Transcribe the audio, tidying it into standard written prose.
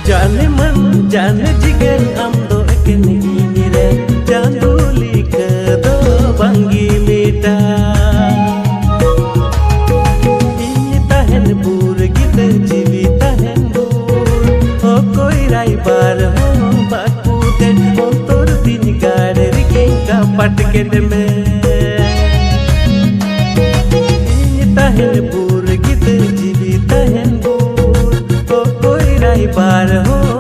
जाने मन जाने जिगर am do ekin inire janduli ke do bangi mita ini tahen bur gite jiwi tahen bur o koi rai bar ho bakute ontor din gare rike ka patke me ini tahen bur gite jiwi tahen bur o koi rai bar ho